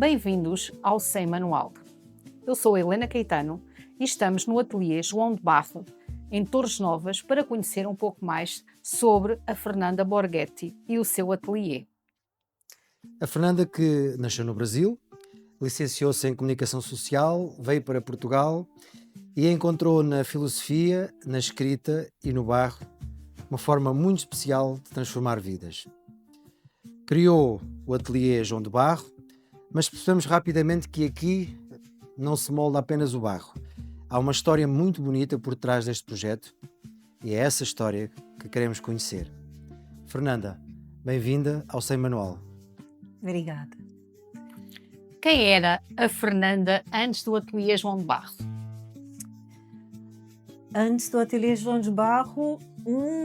Bem-vindos ao Sem Manual. Eu sou a Helena Caetano e estamos no ateliê João de Barro, em Torres Novas, para conhecer um pouco mais sobre a Fernanda Borghetti e o seu ateliê. A Fernanda, que nasceu no Brasil, licenciou-se em Comunicação Social, veio para Portugal e encontrou na filosofia, na escrita e no barro uma forma muito especial de transformar vidas. Criou o ateliê João de Barro, mas percebemos rapidamente que aqui não se molda apenas o barro. Há uma história muito bonita por trás deste projeto e é essa história que queremos conhecer. Fernanda, bem-vinda ao Sem Manual. Obrigada. Quem era a Fernanda antes do ateliê João de Barro? Antes do ateliê João de Barro,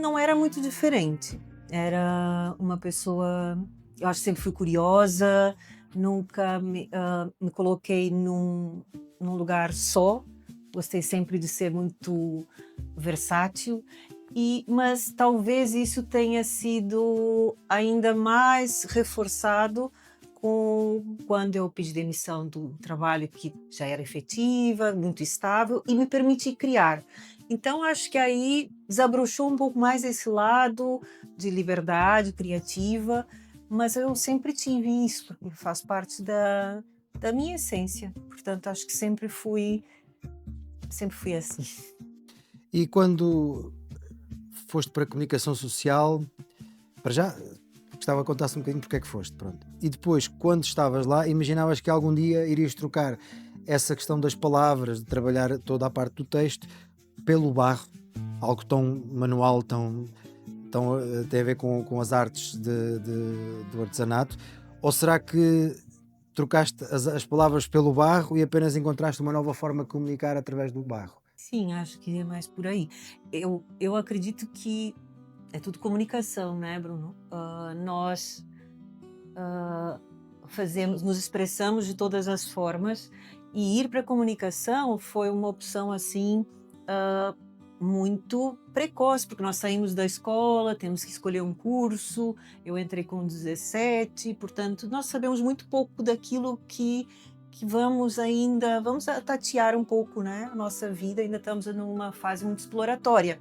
não era muito diferente. Era uma pessoa, eu acho que sempre fui curiosa, nunca me coloquei num lugar só. Gostei sempre de ser muito versátil, mas talvez isso tenha sido ainda mais reforçado quando eu pedi demissão do trabalho que já era efetiva, muito estável, e me permiti criar. Então, acho que aí desabrochou um pouco mais esse lado de liberdade criativa, mas eu sempre tive isso, porque faz parte da minha essência. Portanto, acho que sempre fui assim. E quando foste para a Comunicação Social, para já, gostava que contasse um bocadinho porque é que foste, pronto. E depois, quando estavas lá, imaginavas que algum dia irias trocar essa questão das palavras, de trabalhar toda a parte do texto, pelo barro, algo tão manual, tão tem a ver com as artes do artesanato, ou será que trocaste as palavras pelo barro e apenas encontraste uma nova forma de comunicar através do barro? Sim, acho que é mais por aí. Eu acredito que é tudo comunicação, né, Bruno? Nós nos expressamos de todas as formas, e ir para a comunicação foi uma opção assim muito precoce, porque nós saímos da escola, temos que escolher um curso. Eu entrei com 17, portanto nós sabemos muito pouco daquilo que vamos a tatear um pouco, né? A nossa vida, ainda estamos numa fase muito exploratória.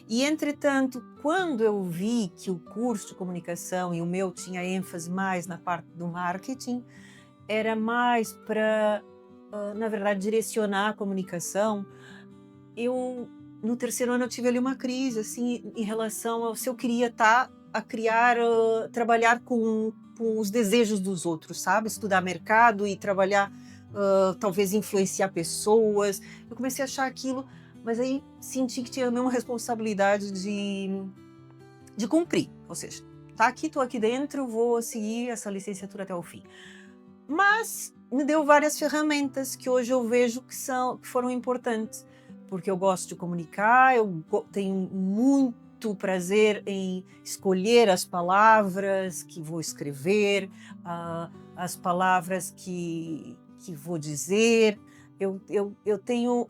E, entretanto, quando eu vi que o curso de comunicação e o meu tinha ênfase mais na parte do marketing, era mais para, na verdade, direcionar a comunicação. No terceiro ano, eu tive ali uma crise, assim, em relação ao se eu queria trabalhar com os desejos dos outros, sabe? Estudar mercado e trabalhar, talvez influenciar pessoas. Eu comecei a achar aquilo, mas aí senti que tinha a mesma responsabilidade de cumprir. Ou seja, estou aqui dentro, vou seguir essa licenciatura até o fim. Mas me deu várias ferramentas que hoje eu vejo que foram importantes, porque eu gosto de comunicar, eu tenho muito prazer em escolher as palavras que vou escrever, as palavras que vou dizer. Eu tenho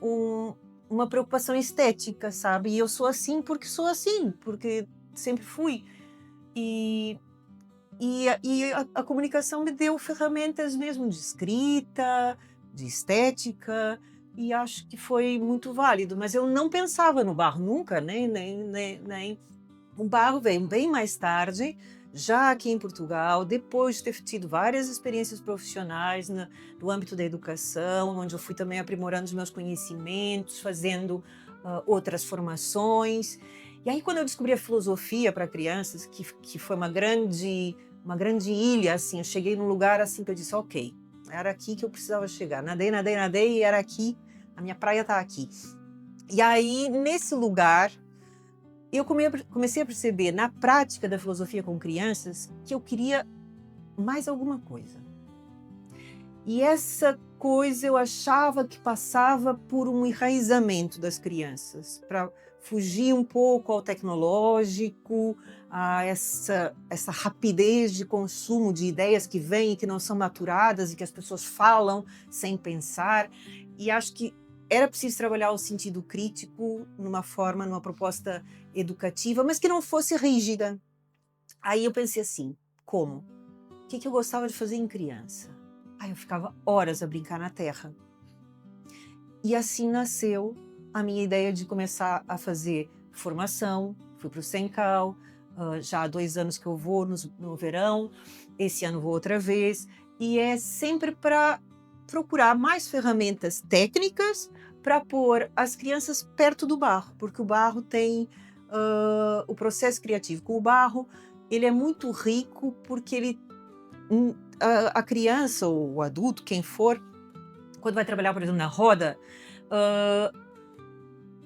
uma preocupação estética, sabe? E eu sou assim, porque sempre fui. E a comunicação me deu ferramentas mesmo de escrita, de estética, e acho que foi muito válido. Mas eu não pensava no barro nunca, nem. O barro veio bem mais tarde, já aqui em Portugal, depois de ter tido várias experiências profissionais no âmbito da educação, onde eu fui também aprimorando os meus conhecimentos, fazendo outras formações. E aí, quando eu descobri a filosofia para crianças, que foi uma grande ilha, assim, eu cheguei num lugar assim que eu disse, ok, era aqui que eu precisava chegar. Nadei, e era aqui, a minha praia está aqui. E aí, nesse lugar, eu comecei a perceber, na prática da filosofia com crianças, que eu queria mais alguma coisa. E essa coisa eu achava que passava por um enraizamento das crianças, para fugir um pouco ao tecnológico, a essa rapidez de consumo de ideias que vêm e que não são maturadas e que as pessoas falam sem pensar. E acho que era preciso trabalhar o sentido crítico numa proposta educativa, mas que não fosse rígida. Aí eu pensei assim, como? O que eu gostava de fazer em criança? Aí eu ficava horas a brincar na terra. E assim nasceu a minha ideia de começar a fazer formação. Fui para o Sencal, já há 2 anos que eu vou no verão, esse ano vou outra vez, e é sempre para procurar mais ferramentas técnicas para pôr as crianças perto do barro, porque o barro tem o processo criativo com o barro, ele é muito rico porque ele, a criança ou o adulto, quem for, quando vai trabalhar, por exemplo, na roda,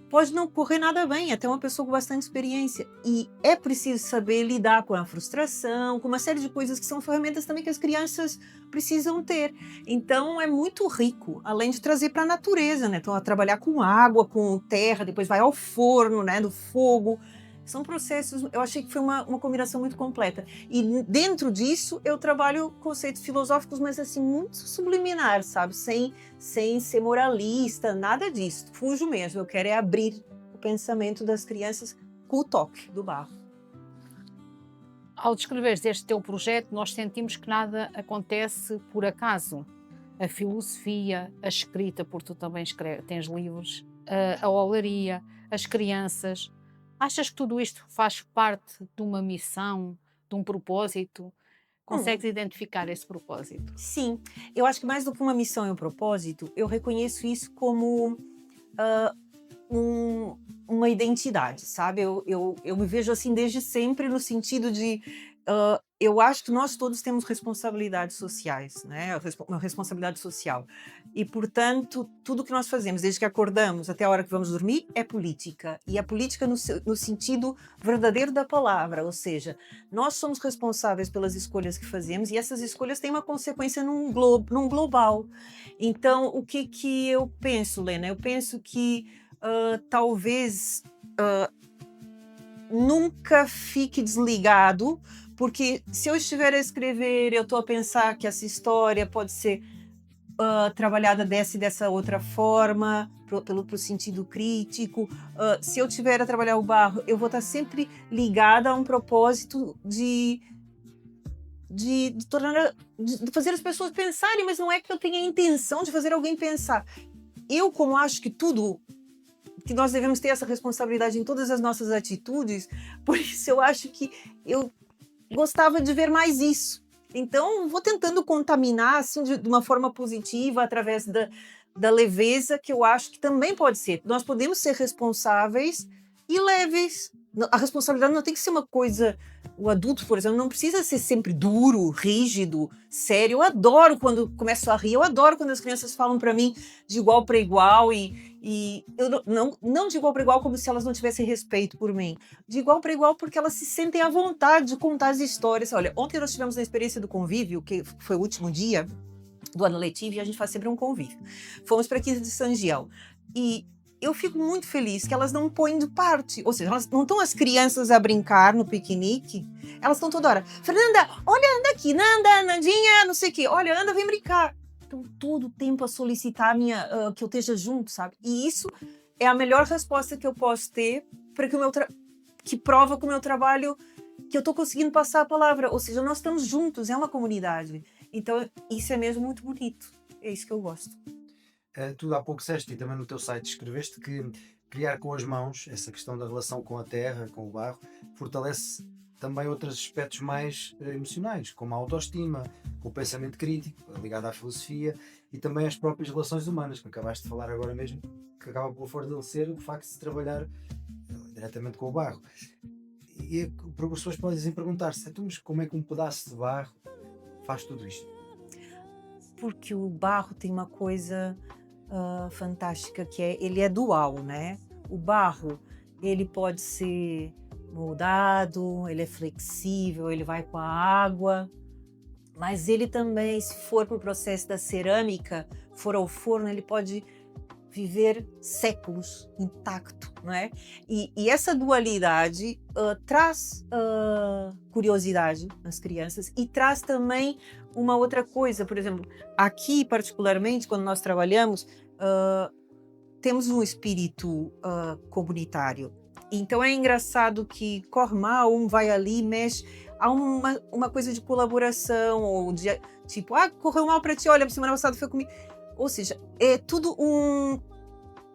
pode não correr nada bem, até uma pessoa com bastante experiência. E é preciso saber lidar com a frustração, com uma série de coisas que são ferramentas também que as crianças precisam ter. Então é muito rico, além de trazer para a natureza, né? Então, a trabalhar com água, com terra, depois vai ao forno, né? Do fogo. São processos, eu achei que foi uma combinação muito completa. E dentro disso, eu trabalho conceitos filosóficos, mas assim, muito subliminar, sabe? Sem ser moralista, nada disso. Fujo mesmo, eu quero é abrir o pensamento das crianças com o toque do barro. Ao descreveres este teu projeto, nós sentimos que nada acontece por acaso. A filosofia, a escrita, porque tu também tens livros, a olaria, as crianças. Achas que tudo isto faz parte de uma missão, de um propósito? Consegues identificar esse propósito? Sim, eu acho que mais do que uma missão e um propósito, eu reconheço isso como uma identidade, sabe? Eu me vejo assim desde sempre, no sentido de eu acho que nós todos temos responsabilidades sociais, né? Uma responsabilidade social. E, portanto, tudo que nós fazemos, desde que acordamos até a hora que vamos dormir, é política. E a política no sentido verdadeiro da palavra, ou seja, nós somos responsáveis pelas escolhas que fazemos e essas escolhas têm uma consequência num global. Então, o que eu penso, Lena? Eu penso que talvez nunca fique desligado, porque se eu estiver a escrever, eu estou a pensar que essa história pode ser trabalhada dessa outra forma, pro sentido crítico. Se eu tiver a trabalhar o barro, eu vou estar sempre ligada a um propósito de fazer as pessoas pensarem, mas não é que eu tenha a intenção de fazer alguém pensar. Eu, como acho que nós devemos ter essa responsabilidade em todas as nossas atitudes, por isso eu acho que eu gostava de ver mais isso. Então, vou tentando contaminar assim, de uma forma positiva, através da leveza, que eu acho que também pode ser. Nós podemos ser responsáveis e leves. A responsabilidade não tem que ser uma coisa... O adulto, por exemplo, não precisa ser sempre duro, rígido, sério. Eu adoro quando começo a rir, eu adoro quando as crianças falam para mim de igual para igual, e eu não de igual para igual como se elas não tivessem respeito por mim. De igual para igual porque elas se sentem à vontade de contar as histórias. Olha, ontem nós tivemos a experiência do convívio, que foi o último dia do ano letivo, e a gente faz sempre um convívio. Fomos para a Quinta de São Giel. E eu fico muito feliz que elas não põem de parte, ou seja, elas não estão as crianças a brincar no piquenique, elas estão toda hora, Fernanda, olha, anda aqui, Nanda, Nandinha, não sei o quê, olha, anda, vem brincar. Então, todo o tempo a solicitar que eu esteja junto, sabe? E isso é a melhor resposta que eu posso ter para que prova que o meu trabalho, que eu estou conseguindo passar a palavra, ou seja, nós estamos juntos, é uma comunidade. Então, isso é mesmo muito bonito, é isso que eu gosto. Tu há pouco disseste e também no teu site escreveste que criar com as mãos, essa questão da relação com a terra, com o barro, fortalece também outros aspectos mais emocionais, como a autoestima, com o pensamento crítico, ligado à filosofia e também às próprias relações humanas, que acabaste de falar agora mesmo, que acaba por fortalecer o facto de se trabalhar diretamente com o barro. E as pessoas podem perguntar-se, então, mas como é que um pedaço de barro faz tudo isto? Porque o barro tem uma coisa fantástica, que ele é dual, né? O barro, ele pode ser moldado, ele é flexível, ele vai com a água, mas ele também, se for para o processo da cerâmica, for ao forno, ele pode viver séculos intacto, não é? E essa dualidade traz curiosidade nas crianças e traz também uma outra coisa. Por exemplo, aqui particularmente, quando nós trabalhamos, temos um espírito comunitário. Então é engraçado que corre mal, um vai ali, mexe. Há uma coisa de colaboração, ou de tipo, correu mal para ti, olha, semana passada foi comigo. Ou seja, é tudo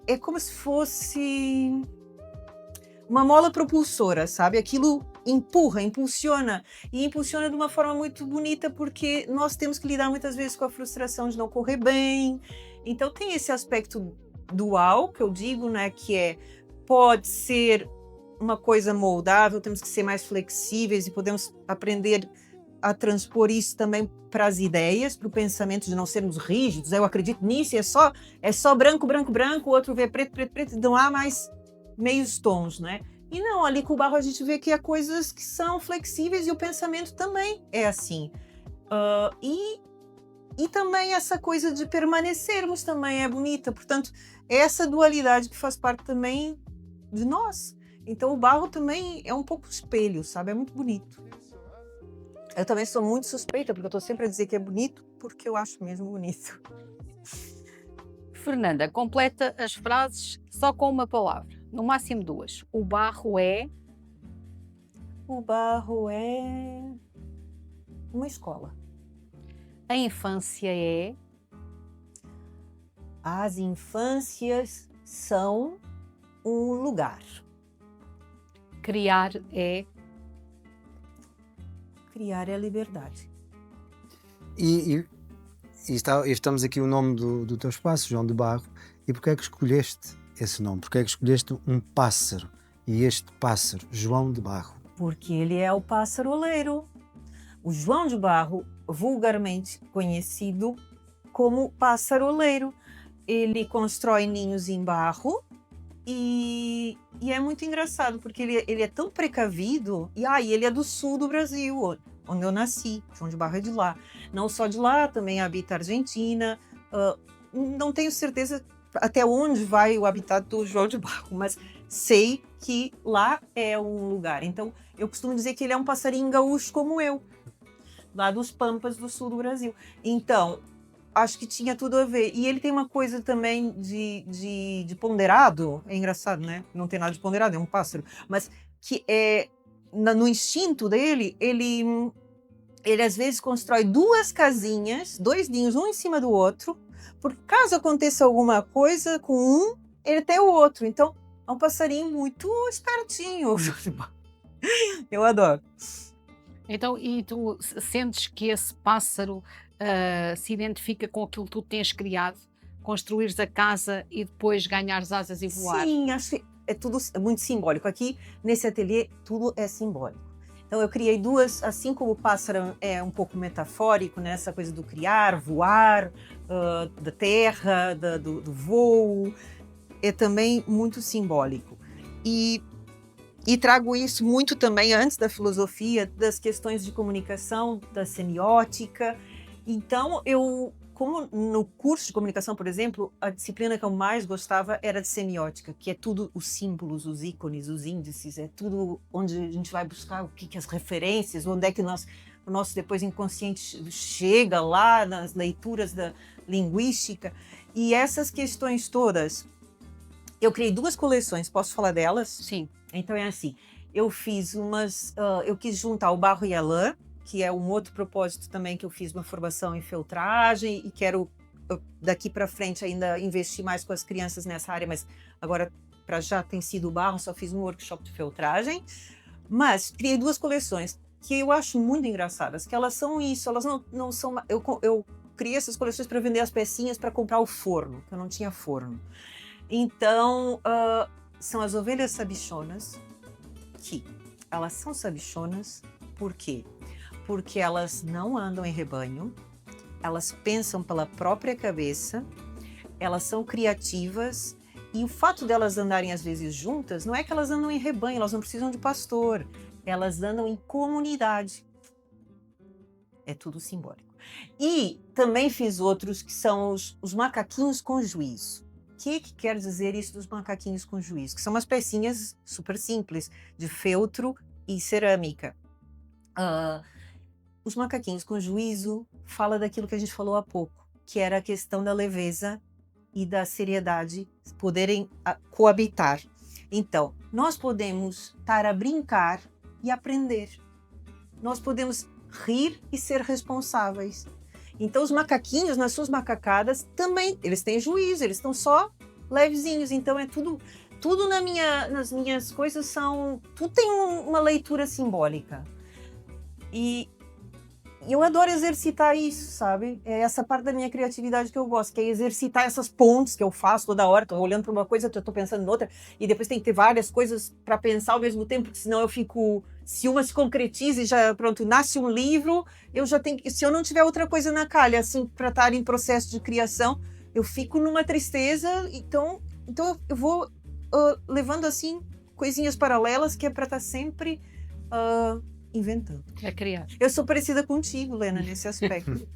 é como se fosse uma mola propulsora, sabe? Aquilo impulsiona, e impulsiona de uma forma muito bonita, porque nós temos que lidar muitas vezes com a frustração de não correr bem. Então tem esse aspecto dual, que eu digo, né, que pode ser uma coisa moldável, temos que ser mais flexíveis e podemos aprender a transpor isso também para as ideias, para o pensamento, de não sermos rígidos. Eu acredito nisso, é só branco, branco, branco, o outro vê preto, preto, preto, não há mais meios tons, né? E não, ali com o barro a gente vê que há coisas que são flexíveis, e o pensamento também é assim. E também essa coisa de permanecermos também é bonita. Portanto, é essa dualidade que faz parte também de nós. Então o barro também é um pouco espelho, sabe? É muito bonito. Eu também sou muito suspeita, porque eu estou sempre a dizer que é bonito, porque eu acho mesmo bonito. Fernanda, completa as frases só com uma palavra, no máximo 2. O barro é... O barro é uma escola. A infância é... As infâncias são um lugar. Criar é... Criar é a liberdade. E estamos aqui o nome do teu espaço, João de Barro. E porquê é que escolheste esse nome? Porquê é que escolheste um pássaro? E este pássaro, João de Barro? Porque ele é o pássaro oleiro. O João de Barro, vulgarmente conhecido como pássaro oleiro. Ele constrói ninhos em barro e é muito engraçado, porque ele é tão precavido. E ele é do sul do Brasil, onde eu nasci. João de Barro é de lá. Não só de lá, também habita a Argentina. Não tenho certeza até onde vai o habitat do João de Barro, mas sei que lá é um lugar. Então, eu costumo dizer que ele é um passarinho gaúcho como eu, lá dos Pampas do sul do Brasil. Então, acho que tinha tudo a ver. E ele tem uma coisa também de ponderado. É engraçado, né? Não tem nada de ponderado, é um pássaro. Mas que no instinto dele, ele às vezes constrói 2 casinhas, 2 ninhos, um em cima do outro, porque caso aconteça alguma coisa com um, ele tem o outro. Então, é um passarinho muito espertinho. Eu adoro. Então, e tu sentes que esse pássaro se identifica com aquilo que tu tens criado? Construires a casa e depois ganhares asas e voar? Sim, acho que é tudo muito simbólico. Aqui, nesse ateliê, tudo é simbólico. Então, eu criei 2, assim como o pássaro é um pouco metafórico, né? Essa coisa do criar, voar, da terra, do voo, é também muito simbólico. E trago isso muito também antes da filosofia, das questões de comunicação, da semiótica. Então, como no curso de comunicação, por exemplo, a disciplina que eu mais gostava era de semiótica, que é tudo os símbolos, os ícones, os índices, é tudo onde a gente vai buscar o que as referências, onde é que o nosso depois inconsciente chega lá nas leituras da linguística. E essas questões todas, eu criei 2 coleções, posso falar delas? Sim. Então é assim, eu fiz eu quis juntar o barro e a lã, que é um outro propósito também, que eu fiz uma formação em feltragem e quero daqui para frente ainda investir mais com as crianças nessa área, mas agora para já tem sido o barro, só fiz um workshop de feltragem. Mas criei 2 coleções que eu acho muito engraçadas, que elas são isso, elas não são... Eu criei essas coleções para vender as pecinhas para comprar o forno, que eu não tinha forno. Então, são as ovelhas sabichonas, que elas são sabichonas, por quê? Porque elas não andam em rebanho, elas pensam pela própria cabeça, elas são criativas, e o fato delas andarem às vezes juntas, não é que elas andam em rebanho, elas não precisam de pastor, elas andam em comunidade. É tudo simbólico. E também fiz outros que são os macaquinhos com juízo. O que quer dizer isso dos macaquinhos com juízo? Que são umas pecinhas super simples, de feltro e cerâmica. Os macaquinhos com juízo fala daquilo que a gente falou há pouco, que era a questão da leveza e da seriedade poderem coabitar. Então, nós podemos estar a brincar e aprender. Nós podemos rir e ser responsáveis. Então, os macaquinhos, nas suas macacadas, também, eles têm juízo, eles estão só levezinhos. Então, é tudo nas minhas coisas tudo tem uma leitura simbólica. E eu adoro exercitar isso, sabe? É essa parte da minha criatividade que eu gosto, que é exercitar essas pontes que eu faço toda hora. Estou olhando para uma coisa, estou pensando em outra, e depois tem que ter várias coisas para pensar ao mesmo tempo, porque senão eu fico... Se uma se concretiza e já, pronto, nasce um livro, eu já tenho... Se eu não tiver outra coisa na calha, assim, para estar em processo de criação, eu fico numa tristeza. Então eu vou levando, assim, coisinhas paralelas, que é para estar sempre... inventando. A criar. Eu sou parecida contigo, Lena, nesse aspecto.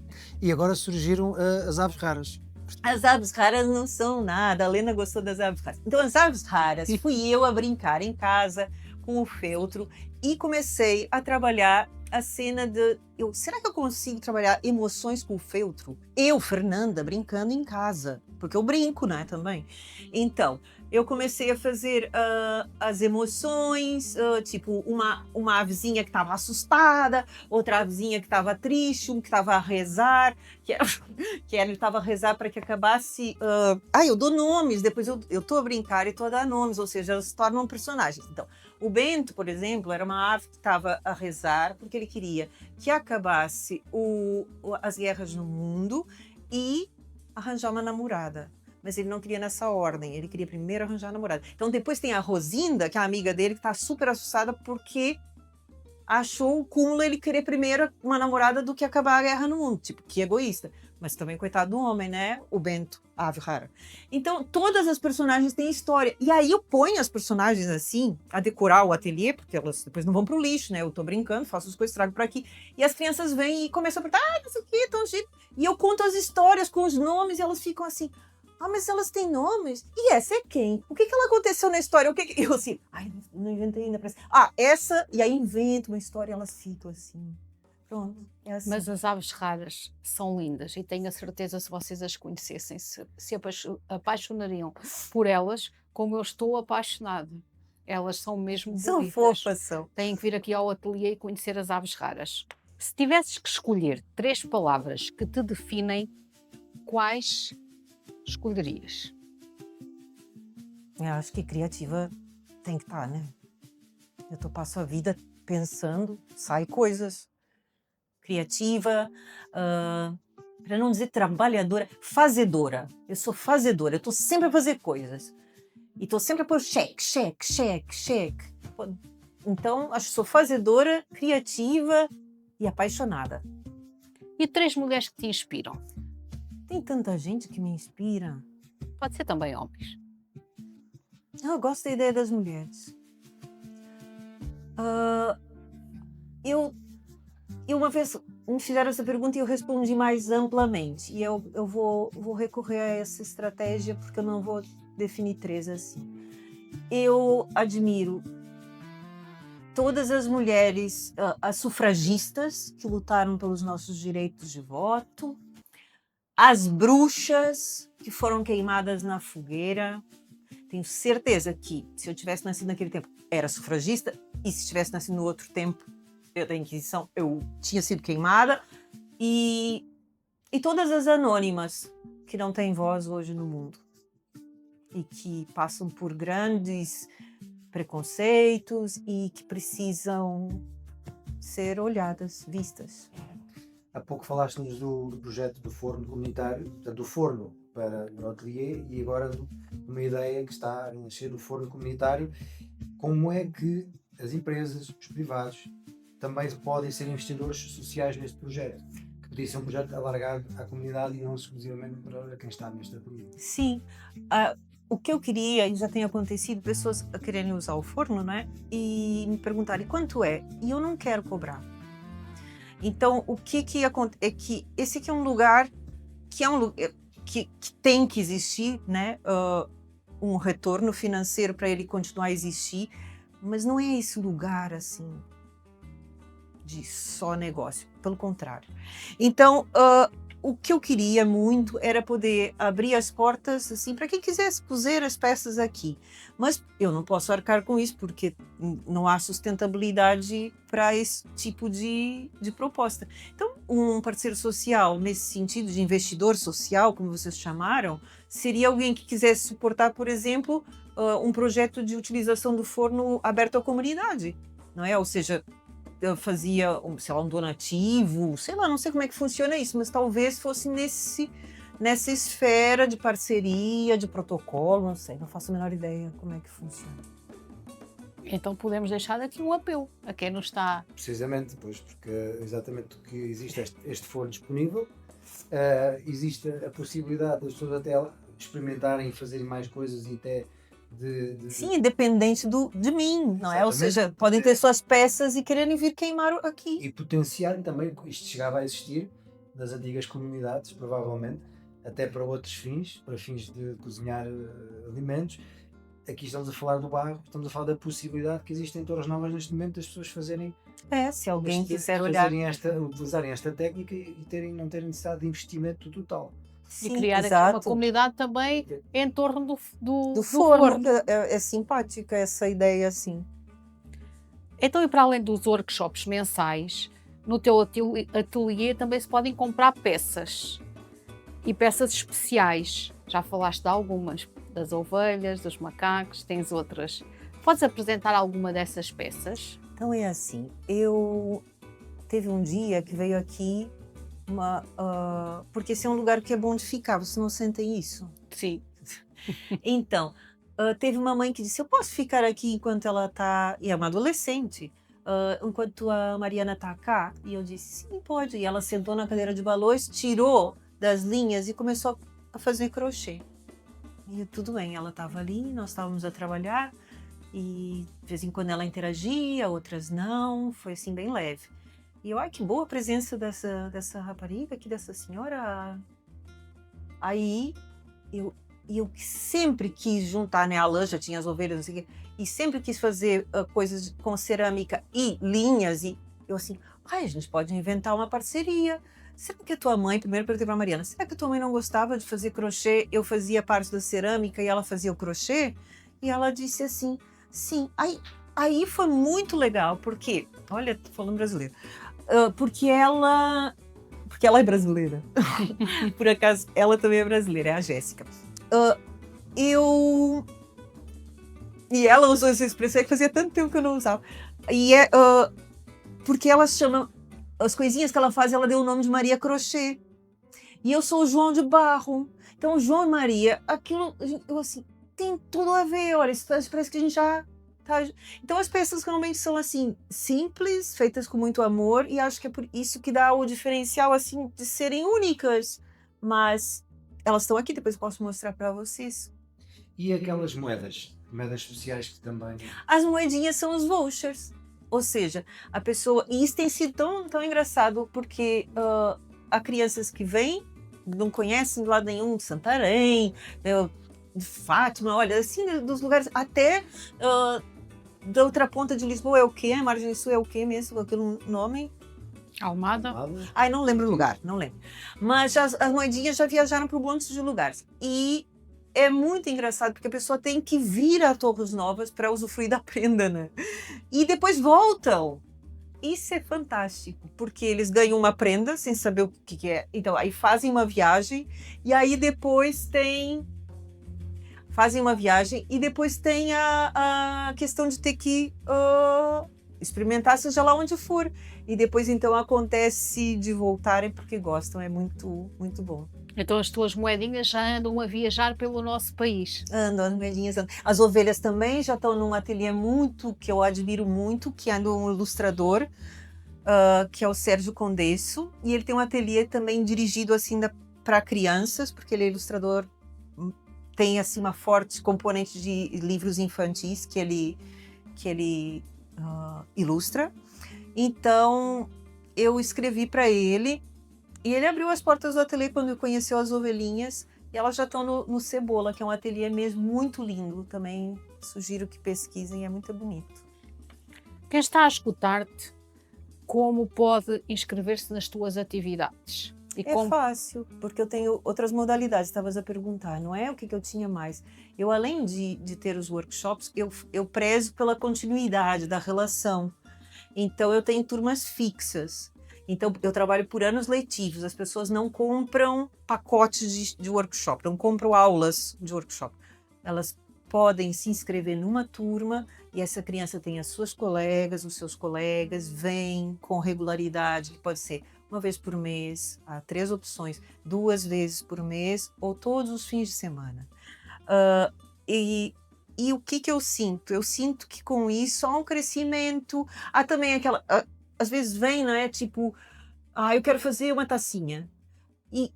E agora surgiram as aves raras. As aves raras não são nada. A Lena gostou das aves raras. Então, as aves raras, fui eu a brincar em casa com o feltro e comecei a trabalhar a cena de... será que eu consigo trabalhar emoções com o feltro? Eu, Fernanda, brincando em casa. Porque eu brinco, né, também. Então... eu comecei a fazer as emoções, tipo uma avezinha que estava assustada, outra avezinha que estava triste, um que estava a rezar, ele estava a rezar para que acabasse... eu dou nomes, depois eu estou a brincar e estou a dar nomes, ou seja, elas se tornam personagens. Então, o Bento, por exemplo, era uma ave que estava a rezar porque ele queria que acabasse as guerras no mundo e arranjar uma namorada. Mas ele não queria nessa ordem, ele queria primeiro arranjar a namorada. Então depois tem a Rosinda, que é a amiga dele, que está super assustada porque achou o cúmulo ele querer primeiro uma namorada do que acabar a guerra no mundo. Tipo, que egoísta. Mas também coitado do homem, né? O Bento, a ave rara. Então todas as personagens têm história. E aí eu ponho as personagens assim, a decorar o ateliê, porque elas depois não vão pro lixo, né? Eu tô brincando, faço as coisas, trago para aqui. E as crianças vêm e começam a perguntar, não sei o que, tão jeito. E eu conto as histórias com os nomes e elas ficam assim... mas elas têm nomes? E essa é quem? O que ela aconteceu na história? Eu assim, não inventei ainda. Essa... E aí invento uma história e elas ficam assim. Pronto, é assim. Mas as aves raras são lindas e tenho a certeza, se vocês as conhecessem, se apaixonariam por elas como eu estou apaixonada. Elas são mesmo são bonitas. fofas, são. Têm que vir aqui ao ateliê e conhecer as aves raras. Se tivesses que escolher 3 palavras que te definem, quais escolherias? Eu acho que criativa tem que estar, né? Eu passo a vida pensando, sai coisas. Criativa, para não dizer trabalhadora, fazedora. Eu sou fazedora, eu estou sempre a fazer coisas. E estou sempre a pôr cheque. Então, acho que sou fazedora, criativa e apaixonada. E 3 mulheres que te inspiram? Tem tanta gente que me inspira. Pode ser também homens. Eu gosto da ideia das mulheres. Eu uma vez me fizeram essa pergunta e eu respondi mais amplamente. E eu vou recorrer a essa estratégia porque eu não vou definir 3 assim. Eu admiro todas as mulheres, as sufragistas que lutaram pelos nossos direitos de voto, as bruxas que foram queimadas na fogueira. Tenho certeza que, se eu tivesse nascido naquele tempo, era sufragista, e se tivesse nascido no outro tempo, da Inquisição, eu tinha sido queimada. E todas as anônimas que não têm voz hoje no mundo e que passam por grandes preconceitos e que precisam ser olhadas, vistas. Há pouco falaste-nos do projeto do forno comunitário, portanto, do forno para o ateliê, e agora de uma ideia que está a nascer do forno comunitário. Como é que as empresas, os privados, também podem ser investidores sociais neste projeto? Que podia ser um projeto alargado à comunidade e não exclusivamente para quem está neste ateliê. Sim. O que eu queria, e já tem acontecido, pessoas a quererem usar o forno, né? E me perguntarem quanto é. E eu não quero cobrar. Então, o que acontece é que esse aqui é um lugar que tem que existir, né? Um retorno financeiro para ele continuar a existir, mas não é esse lugar assim de só negócio, pelo contrário. Então, o que eu queria muito era poder abrir as portas assim para quem quisesse cozer as peças aqui. Mas eu não posso arcar com isso porque não há sustentabilidade para esse tipo de proposta. Então, um parceiro social, nesse sentido de investidor social, como vocês chamaram, seria alguém que quisesse suportar, por exemplo, um projeto de utilização do forno aberto à comunidade, não é? Ou seja, eu fazia, sei lá, um donativo, sei lá, não sei como é que funciona isso, mas talvez fosse nessa esfera de parceria, de protocolo, não sei, não faço a menor ideia como é que funciona. Então podemos deixar aqui um apelo a quem nos está... Precisamente, pois, porque exatamente que existe este forno disponível, existe a possibilidade das pessoas até experimentarem e fazerem mais coisas e até Sim, independente de mim, não é? Ou Exatamente. seja, podem ter suas peças e quererem vir queimar aqui. E potenciarem também, isto chegava a existir nas antigas comunidades, provavelmente, até para outros fins, para fins de cozinhar alimentos. Aqui estamos a falar do barro, estamos a falar da possibilidade que existe em Torres Novas neste momento das pessoas fazerem, Se alguém quiser olhar. utilizarem esta técnica e não terem necessidade de investimento total. E criar aqui uma comunidade também em torno do forno. É simpática essa ideia, assim. Então, e para além dos workshops mensais, no teu ateliê também se podem comprar peças. E peças especiais. Já falaste de algumas, das ovelhas, dos macacos, tens outras. Podes apresentar alguma dessas peças? Então é assim, teve um dia que veio aqui porque esse é um lugar que é bom de ficar, vocês não sentem isso? Sim. Então, teve uma mãe que disse, eu posso ficar aqui enquanto ela está, e é uma adolescente, enquanto a Mariana está cá? E eu disse, sim, pode. E ela sentou na cadeira de balões, tirou das linhas e começou a fazer crochê. E tudo bem, ela estava ali, nós estávamos a trabalhar, e de vez em quando ela interagia, outras não, foi assim bem leve. E eu, ai, que boa a presença dessa rapariga aqui, dessa senhora. Aí, eu sempre quis juntar, né, a lã, já tinha as ovelhas, não sei o quê, e sempre quis fazer coisas com cerâmica e linhas, e eu assim, ai, a gente pode inventar uma parceria. Será que a tua mãe, primeiro perguntei para a Mariana, será que a tua mãe não gostava de fazer crochê? Eu fazia parte da cerâmica e ela fazia o crochê? E ela disse assim, sim. Aí foi muito legal, porque, olha, tô falando brasileiro, porque ela é brasileira. Por acaso, ela também é brasileira, é a Jéssica. E ela usou essa expressão que fazia tanto tempo que eu não usava. E porque ela chama, as coisinhas que ela faz, ela deu o nome de Maria Crochê. E eu sou o João de Barro. Então, João e Maria, aquilo, eu assim, tem tudo a ver, olha, parece que a gente já tá. Então, as peças realmente são assim, simples, feitas com muito amor, e acho que é por isso que dá o diferencial, assim, de serem únicas. Mas elas estão aqui, depois eu posso mostrar para vocês. E aquelas moedas especiais que também... As moedinhas são os vouchers. Ou seja, a pessoa... E isso tem sido tão engraçado, porque há crianças que vêm, não conhecem de lado nenhum, de Santarém, de Fátima, olha, assim, dos lugares... Até da outra ponta de Lisboa é o quê? A margem sul é o quê mesmo? Aquele nome? Almada? Ai, não lembro o lugar, não lembro. Mas as moedinhas já viajaram para um monte de lugares. E é muito engraçado, porque a pessoa tem que vir a Torres Novas para usufruir da prenda, né? E depois voltam. Isso é fantástico, porque eles ganham uma prenda sem saber o que é. Então, aí fazem uma viagem, e aí depois tem... Fazem uma viagem, e depois tem a questão de ter que experimentar, seja lá onde for. E depois, então, acontece de voltarem porque gostam. É muito, muito bom. Então as tuas moedinhas já andam a viajar pelo nosso país. Andam, as moedinhas andam. As ovelhas também já estão num ateliê que eu admiro muito, que é um ilustrador, que é o Sérgio Condesso. E ele tem um ateliê também dirigido assim para crianças, porque ele é ilustrador, tem assim uma forte componente de livros infantis que ele ilustra. Então eu escrevi para ele. E ele abriu as portas do ateliê quando conheceu as ovelhinhas, e elas já estão no Cebola, que é um ateliê mesmo muito lindo. Também sugiro que pesquisem, é muito bonito. Quem está a escutar-te, como pode inscrever-se nas tuas atividades? E É fácil, porque eu tenho outras modalidades, estavas a perguntar, não é o que eu tinha mais. Eu, além de ter os workshops, eu prezo pela continuidade da relação. Então, eu tenho turmas fixas. Então, eu trabalho por anos letivos. As pessoas não compram pacotes de workshop, não compram aulas de workshop. Elas podem se inscrever numa turma e essa criança tem as suas colegas, os seus colegas, vêm com regularidade, que pode ser uma vez por mês, há 3 opções, 2 vezes por mês ou todos os fins de semana. E o que eu sinto? Eu sinto que com isso há um crescimento, há também aquela... às vezes vem, não é? Tipo, eu quero fazer uma tacinha. E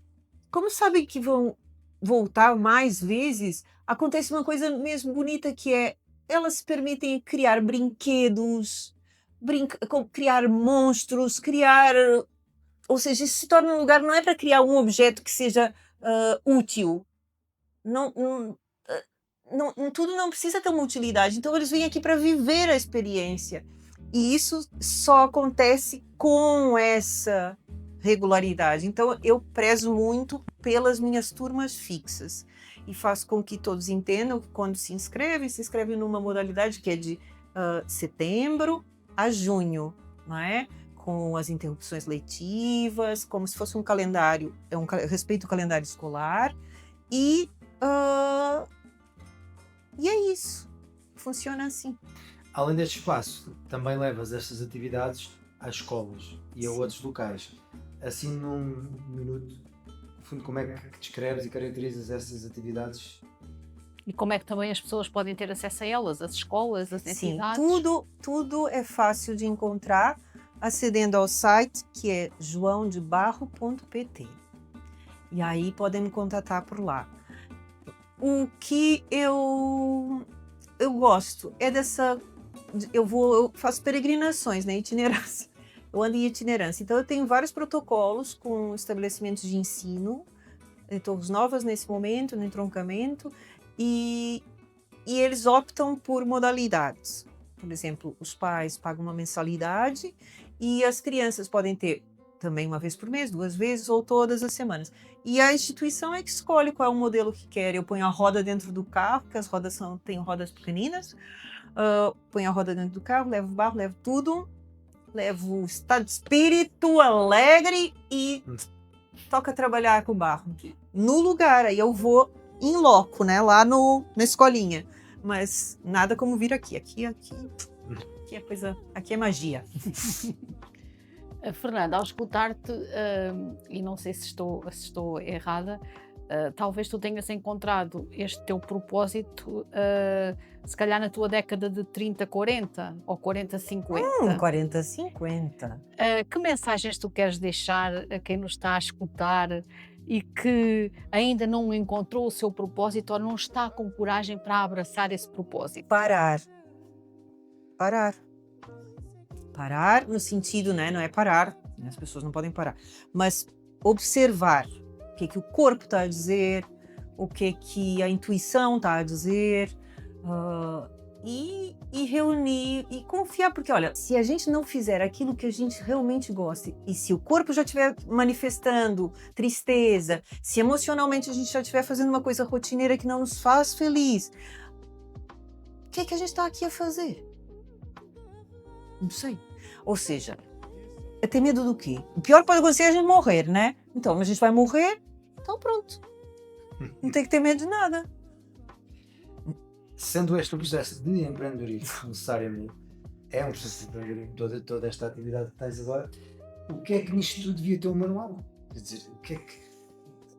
como sabem que vão voltar mais vezes, acontece uma coisa mesmo bonita que é, elas se permitem criar brinquedos, criar monstros, ou seja, isso se torna um lugar, não é para criar um objeto que seja útil. Tudo não precisa ter uma utilidade, então eles vêm aqui para viver a experiência. E isso só acontece com essa regularidade. Então eu prezo muito pelas minhas turmas fixas e faço com que todos entendam que quando se inscrevem numa modalidade que é de setembro a junho, não é? Com as interrupções letivas, como se fosse um calendário, eu respeito o calendário escolar e é isso, funciona assim. Além deste espaço, também levas estas atividades às escolas e a outros locais. Assim, num minuto, no fundo, como é que descreves e caracterizas essas atividades? E como é que também as pessoas podem ter acesso a elas, as escolas, as entidades? Sim, tudo é fácil de encontrar acedendo ao site que é joaodebarro.pt. E aí podem me contatar por lá. O que eu gosto é dessa... Eu faço peregrinações, né, itinerância. Eu ando em itinerância. Então, eu tenho vários protocolos com estabelecimentos de ensino, em Torres Novas nesse momento, no entroncamento, e eles optam por modalidades. Por exemplo, os pais pagam uma mensalidade e as crianças podem ter também uma vez por mês, 2 vezes ou todas as semanas. E a instituição é que escolhe qual é o modelo que quer. Eu ponho a roda dentro do carro, porque as rodas têm rodas pequeninas, ponho a roda dentro do carro, levo barro, levo tudo, levo o estado de espírito alegre e toca trabalhar com barro. No lugar, aí eu vou em loco, né, lá na escolinha. Mas nada como vir aqui. Aqui é coisa, aqui é magia. Fernanda, ao escutar-te, e não sei se estou errada, talvez tu tenhas encontrado este teu propósito, se calhar na tua década de 30-40 ou 40-50. 40-50. Que mensagens tu queres deixar a quem nos está a escutar e que ainda não encontrou o seu propósito ou não está com coragem para abraçar esse propósito? Parar no sentido, né, não é parar, né, as pessoas não podem parar, mas observar o que o corpo está a dizer, o que a intuição está a dizer, e reunir e confiar, porque olha, se a gente não fizer aquilo que a gente realmente gosta, e se o corpo já estiver manifestando tristeza, se emocionalmente a gente já estiver fazendo uma coisa rotineira que não nos faz feliz, o que a gente está aqui a fazer? Não sei. Ou seja, é ter medo do quê? O pior que pode acontecer é a gente morrer, né? Então, a gente vai morrer, então pronto. Não tem que ter medo de nada. Sendo este um processo de empreendedorismo, necessariamente, é um processo de empreendedorismo, toda esta atividade que tens agora, o que é que nisto tudo devia ter um manual? Quer dizer, o que é que...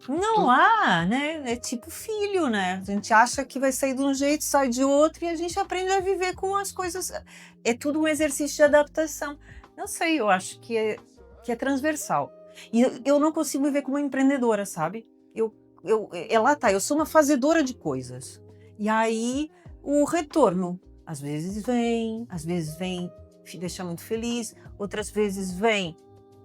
Não há, né? É tipo filho, né? A gente acha que vai sair de um jeito, sai de outro e a gente aprende a viver com as coisas. É tudo um exercício de adaptação. Não sei, eu acho que é transversal. E eu não consigo me ver como empreendedora, sabe? Lá tá, eu sou uma fazedora de coisas. E aí o retorno, às vezes vem me deixa muito feliz, outras vezes vem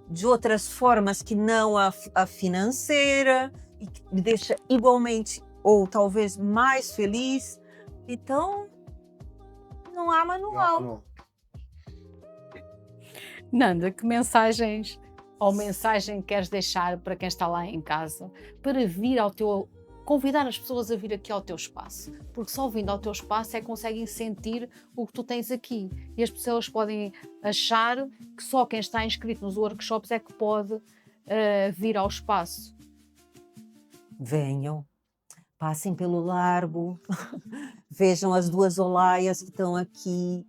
de outras formas que não a financeira, e que me deixa igualmente ou talvez mais feliz. Então, não há manual. Nanda, que mensagens ou mensagem que queres deixar para quem está lá em casa, para vir ao teu, convidar as pessoas a vir aqui ao teu espaço, porque só vindo ao teu espaço é que conseguem sentir o que tu tens aqui, e as pessoas podem achar que só quem está inscrito nos workshops é que pode vir ao espaço. Venham, passem pelo largo, vejam as 2 olaias que estão aqui,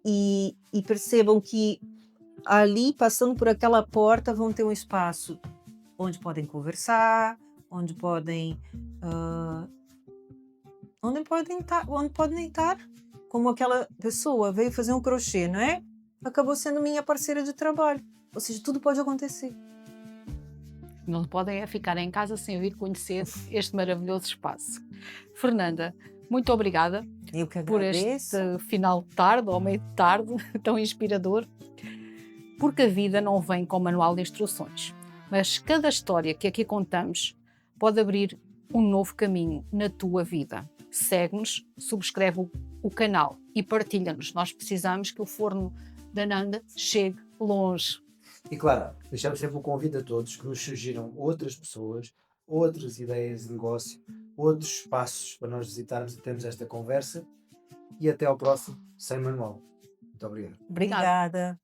e percebam que ali, passando por aquela porta, vão ter um espaço onde podem conversar, onde podem estar, como aquela pessoa veio fazer um crochê, não é? Acabou sendo minha parceira de trabalho. Ou seja, tudo pode acontecer. Não podem ficar em casa sem vir conhecer este maravilhoso espaço. Fernanda, muito obrigada Eu que por agradeço. este final de tarde, ou meio de tarde, tão inspirador, porque a vida não vem com manual de instruções, mas cada história que aqui contamos pode abrir um novo caminho na tua vida. Segue-nos, subscreve o canal e partilha-nos. Nós precisamos que o forno da Nanda chegue longe. E claro, deixamos sempre o convite a todos que nos surgiram outras pessoas, outras ideias de negócio, outros espaços para nós visitarmos e termos esta conversa. E até ao próximo Sem Manual. Muito obrigado. Obrigada. Obrigada.